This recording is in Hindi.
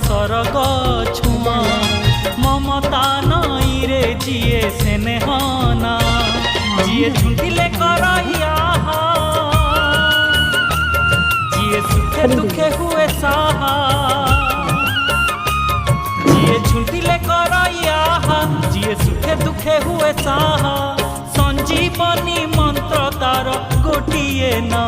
सरग छुआ ममता नई रे जिए स्नेहना जिए झुंटिले करैया जिए सुखे दुखे हुए साहा जिए झुंटिले करैया जिए सुखे दुखे हुए साहा संजीवनी मंत्र तार गोटिए ना।